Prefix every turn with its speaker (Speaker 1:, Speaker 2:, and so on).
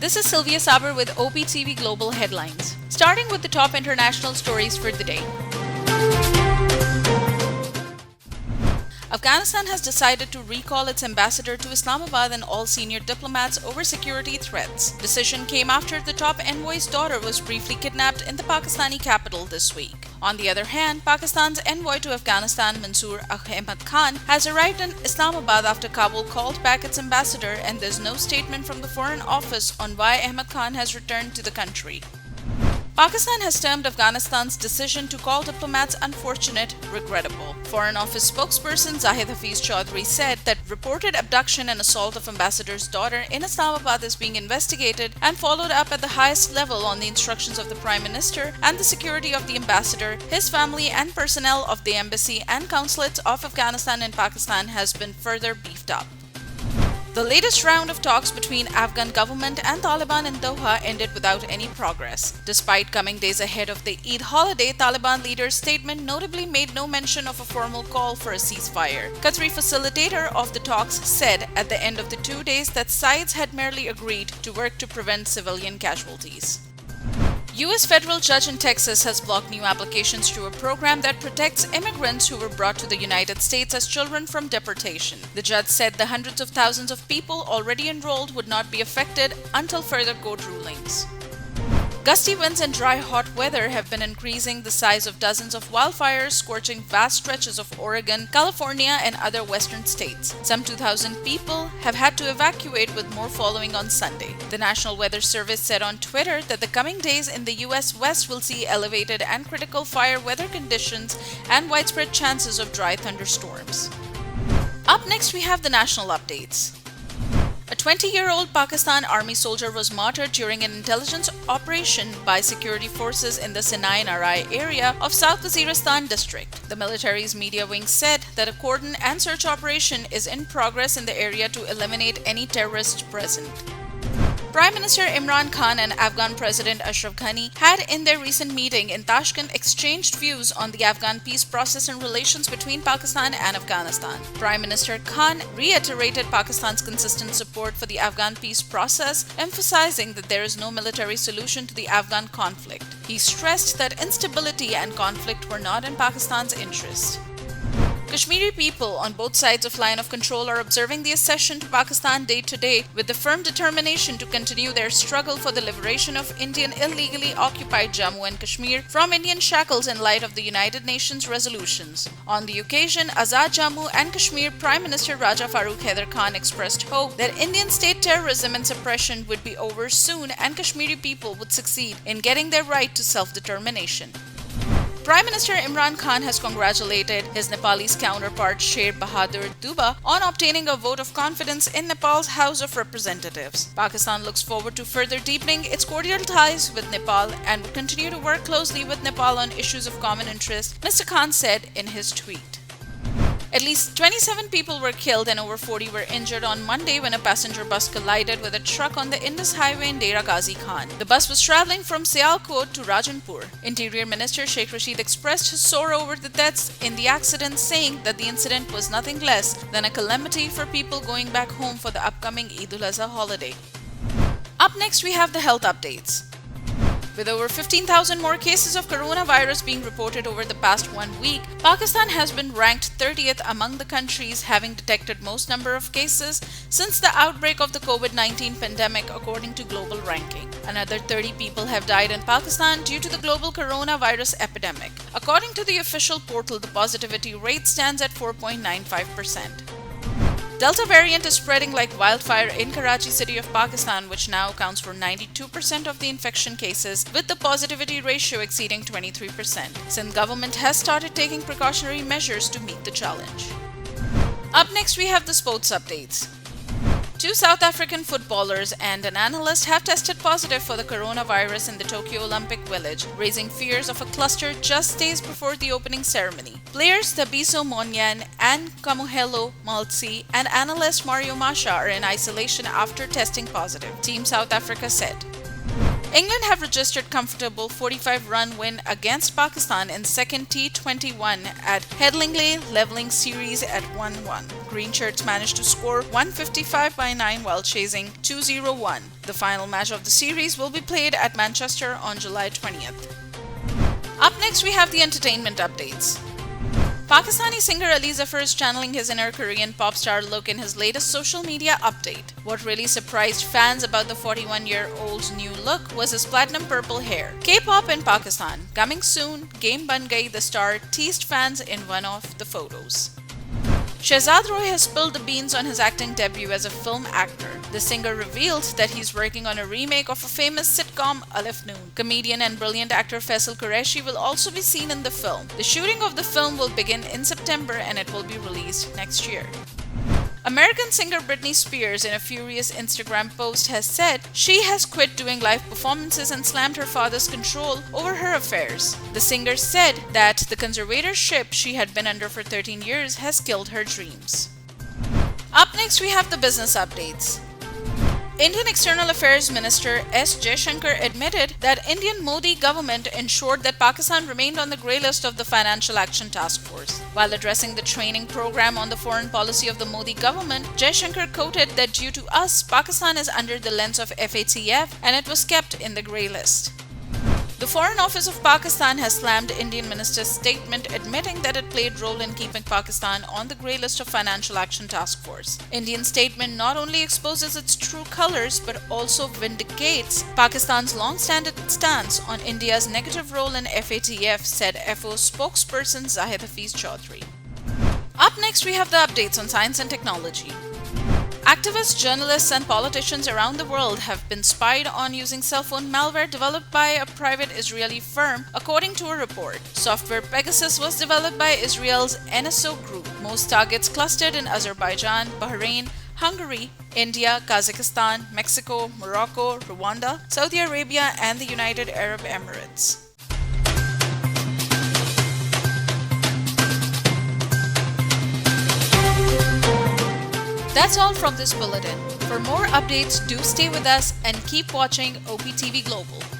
Speaker 1: This is Sylvia Saber with OpTv Global Headlines. Starting with the top international stories for the day. Afghanistan has decided to recall its ambassador to Islamabad and all senior diplomats over security threats. Decision came after the top envoy's daughter was briefly kidnapped in the Pakistani capital this week. On the other hand, Pakistan's envoy to Afghanistan, Mansoor Ahmad Khan, has arrived in Islamabad after Kabul called back its ambassador, and there's no statement from the Foreign Office on why Ahmad Khan has returned to the country. Pakistan has termed Afghanistan's decision to call diplomats unfortunate, regrettable. Foreign Office spokesperson Zahid Hafiz Chaudhry said that reported abduction and assault of ambassador's daughter in Islamabad is being investigated and followed up at the highest level on the instructions of the Prime Minister, and the security of the ambassador, his family and personnel of the embassy and consulates of Afghanistan and Pakistan has been further beefed up. The latest round of talks between Afghan government and Taliban in Doha ended without any progress. Despite coming days ahead of the Eid holiday, Taliban leaders' statement notably made no mention of a formal call for a ceasefire. Qatari facilitator of the talks said at the end of the 2 days that sides had merely agreed to work to prevent civilian casualties. U.S. federal judge in Texas has blocked new applications to a program that protects immigrants who were brought to the United States as children from deportation. The judge said the hundreds of thousands of people already enrolled would not be affected until further court rulings. Gusty winds and dry hot weather have been increasing the size of dozens of wildfires, scorching vast stretches of Oregon, California, and other western states. Some 2,000 people have had to evacuate, with more following on Sunday. The National Weather Service said on Twitter that the coming days in the U.S. West will see elevated and critical fire weather conditions and widespread chances of dry thunderstorms. Up next, we have the national updates. A 20-year-old Pakistan Army soldier was martyred during an intelligence operation by security forces in the Sinai Narai area of South Waziristan district. The military's media wing said that a cordon and search operation is in progress in the area to eliminate any terrorists present. Prime Minister Imran Khan and Afghan President Ashraf Ghani had in their recent meeting in Tashkent exchanged views on the Afghan peace process and relations between Pakistan and Afghanistan. Prime Minister Khan reiterated Pakistan's consistent support for the Afghan peace process, emphasizing that there is no military solution to the Afghan conflict. He stressed that instability and conflict were not in Pakistan's interest. Kashmiri people on both sides of line of control are observing the accession to Pakistan day to day with the firm determination to continue their struggle for the liberation of Indian illegally occupied Jammu and Kashmir from Indian shackles in light of the United Nations resolutions. On the occasion, Azad Jammu and Kashmir Prime Minister Raja Farooq Haider Khan expressed hope that Indian state terrorism and suppression would be over soon and Kashmiri people would succeed in getting their right to self-determination. Prime Minister Imran Khan has congratulated his Nepalese counterpart Sher Bahadur Dubba on obtaining a vote of confidence in Nepal's House of Representatives. Pakistan looks forward to further deepening its cordial ties with Nepal and will continue to work closely with Nepal on issues of common interest, Mr. Khan said in his tweet. At least 27 people were killed and over 40 were injured on Monday when a passenger bus collided with a truck on the Indus Highway in Dera Ghazi Khan. The bus was traveling from Sialkot to Rajanpur. Interior Minister Sheikh Rashid expressed his sorrow over the deaths in the accident, saying that the incident was nothing less than a calamity for people going back home for the upcoming Eid al-Azha holiday. Up next, we have the health updates. With over 15,000 more cases of coronavirus being reported over the past 1 week, Pakistan has been ranked 30th among the countries having detected most number of cases since the outbreak of the COVID-19 pandemic, according to global ranking. Another 30 people have died in Pakistan due to the global coronavirus epidemic. According to the official portal, the positivity rate stands at 4.95%. Delta variant is spreading like wildfire in Karachi city of Pakistan, which now accounts for 92% of the infection cases, with the positivity ratio exceeding 23%. Sindh government has started taking precautionary measures to meet the challenge. Up next, we have the sports updates. 2 South African footballers and an analyst have tested positive for the coronavirus in the Tokyo Olympic Village, raising fears of a cluster just days before the opening ceremony. Players Thabiso Monyan and Kamuhelo Maltsi and analyst Mario Masha are in isolation after testing positive, Team South Africa said. England have registered comfortable 45-run win against Pakistan in second T21 at Headingley, leveling series at 1-1. Green Shirts managed to score 155 by 9 while chasing 201. The final match of the series will be played at Manchester on July 20th. Up next, we have the entertainment updates. Pakistani singer Ali Zafar is channeling his inner Korean pop star look in his latest social media update. What really surprised fans about the 41-year-old's new look was his platinum purple hair. K-pop in Pakistan. Coming soon, Game Ban Gayi, the star, teased fans in one of the photos. Shehzad Roy has spilled the beans on his acting debut as a film actor. The singer revealed that he's working on a remake of a famous sitcom, Alif Noon. Comedian and brilliant actor Faisal Qureshi will also be seen in the film. The shooting of the film will begin in September and it will be released next year. American singer Britney Spears, in a furious Instagram post, has said she has quit doing live performances and slammed her father's control over her affairs. The singer said that the conservatorship she had been under for 13 years has killed her dreams. Up next, we have the business updates. Indian External Affairs Minister S. Jaishankar admitted that Indian Modi government ensured that Pakistan remained on the grey list of the Financial Action Task Force. While addressing the training program on the foreign policy of the Modi government, Jaishankar quoted that due to us, Pakistan is under the lens of FATF and it was kept in the grey list. The Foreign Office of Pakistan has slammed Indian minister's statement admitting that it played role in keeping Pakistan on the grey list of Financial Action Task Force. Indian statement not only exposes its true colors but also vindicates Pakistan's long-standing stance on India's negative role in FATF, said FO spokesperson Zahid Hafiz Chaudhry. Up next, we have the updates on science and technology. Activists, journalists, and politicians around the world have been spied on using cell phone malware developed by a private Israeli firm, according to a report. Software Pegasus was developed by Israel's NSO group. Most targets clustered in Azerbaijan, Bahrain, Hungary, India, Kazakhstan, Mexico, Morocco, Rwanda, Saudi Arabia, and the United Arab Emirates. That's all from this bulletin. For more updates, do stay with us and keep watching OpTv Global.